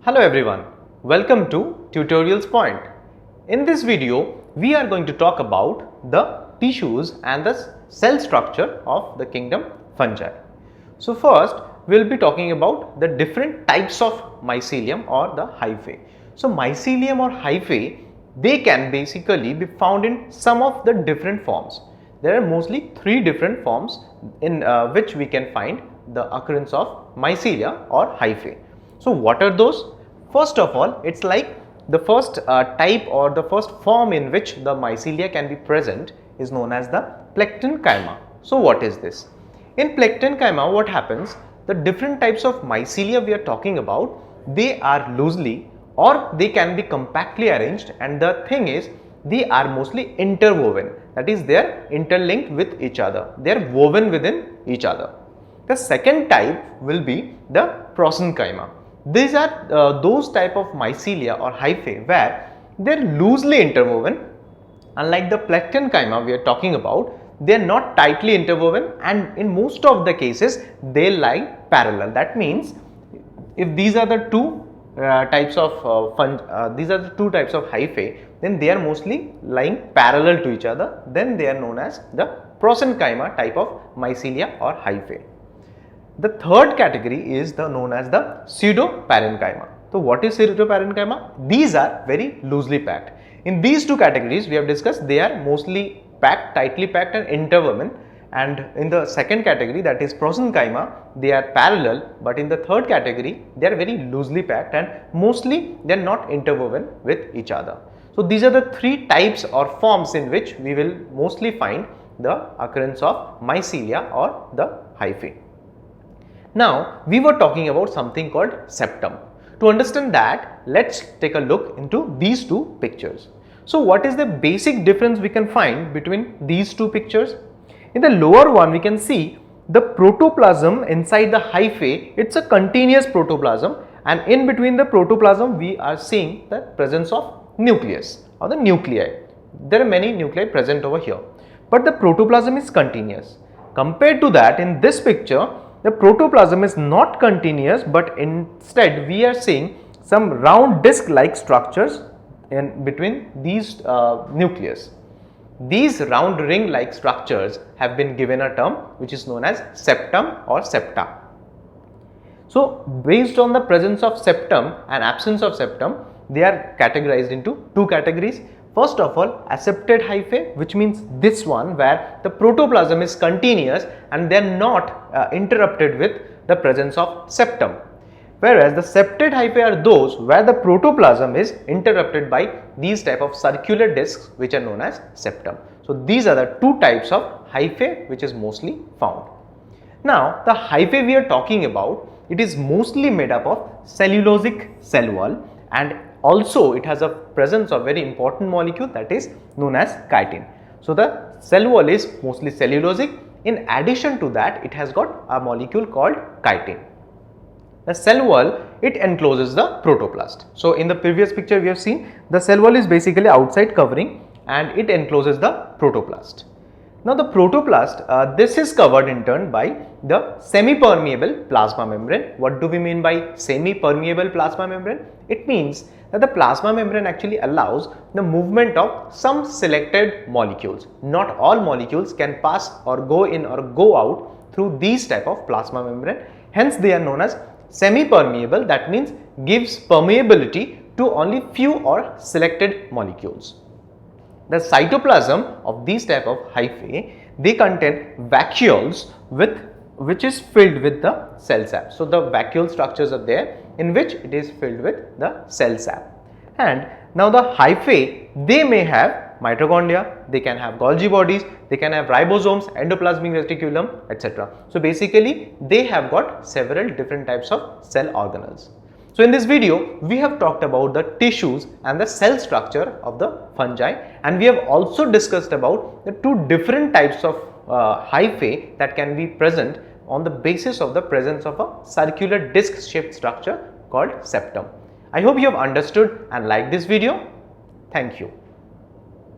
Hello everyone, welcome to TutorialsPoint. In this video, we are going to talk about the tissues and the cell structure of the kingdom fungi. So first, we will be talking about the different types of mycelium or the hyphae. So mycelium or hyphae, they can basically be found in some of the different forms. There are mostly three different forms in which we can find the occurrence of mycelia or hyphae. So what are those? First of all, it's like the first type or the first form in which the mycelia can be present is known as the plectenchyma. So what is this? In plectenchyma, what happens? The different types of mycelia we are talking about, they are loosely or they can be compactly arranged, and the thing is they are mostly interwoven, that is they are interlinked with each other, they are woven within each other. The second type will be the prosenchyma. These are those type of mycelia or hyphae where they are loosely interwoven. Unlike the plectenchyma we are talking about, they are not tightly interwoven, and in most of the cases they lie parallel. That means if these are the two types of hyphae, then they are mostly lying parallel to each other. Then they are known as the prosenchyma type of mycelia or hyphae. The third category is known as the pseudoparenchyma. So what is pseudoparenchyma? These are very loosely packed. In these two categories we have discussed, they are mostly packed, tightly packed and interwoven, and in the second category, that is prosenchyma, they are parallel, but in the third category they are very loosely packed and mostly they are not interwoven with each other. So these are the three types or forms in which we will mostly find the occurrence of mycelia or the hyphae. Now we were talking about something called septum. To understand that, let's take a look into these two pictures. So what is the basic difference we can find between these two pictures? In the lower one we can see the protoplasm inside the hyphae. It's a continuous protoplasm, and in between the protoplasm we are seeing the presence of nucleus or the nuclei. There are many nuclei present over here, but the protoplasm is continuous. Compared to that, in this picture the protoplasm is not continuous, but instead we are seeing some round disc like structures in between these nucleus. These round ring like structures have been given a term which is known as septum or septa. So based on the presence of septum and absence of septum, they are categorized into two categories. First of all, accepted hyphae, which means this one where the protoplasm is continuous and they are not interrupted with the presence of septum. Whereas the septate hyphae are those where the protoplasm is interrupted by these type of circular discs which are known as septum. So these are the two types of hyphae which is mostly found. Now the hyphae we are talking about, it is mostly made up of cellulosic cell wall, and also it has a presence of very important molecule that is known as chitin. So the cell wall is mostly cellulosic. In addition to that, it has got a molecule called chitin. The cell wall, it encloses the protoplast. So in the previous picture we have seen the cell wall is basically outside covering and it encloses the protoplast. Now the protoplast, this is covered in turn by the semi-permeable plasma membrane. What do we mean by semi-permeable plasma membrane? It means that the plasma membrane actually allows the movement of some selected molecules. Not all molecules can pass or go in or go out through these type of plasma membrane. Hence they are known as semi-permeable. That means gives permeability to only few or selected molecules. The cytoplasm of these type of hyphae, they contain vacuoles which is filled with the cell sap. So the vacuole structures are there in which it is filled with the cell sap. And now the hyphae, they may have mitochondria, they can have Golgi bodies, they can have ribosomes, endoplasmic reticulum, etc. So basically they have got several different types of cell organelles. So in this video, we have talked about the tissues and the cell structure of the fungi, and we have also discussed about the two different types of hyphae that can be present on the basis of the presence of a circular disc shaped structure called septum. I hope you have understood and liked this video. Thank you.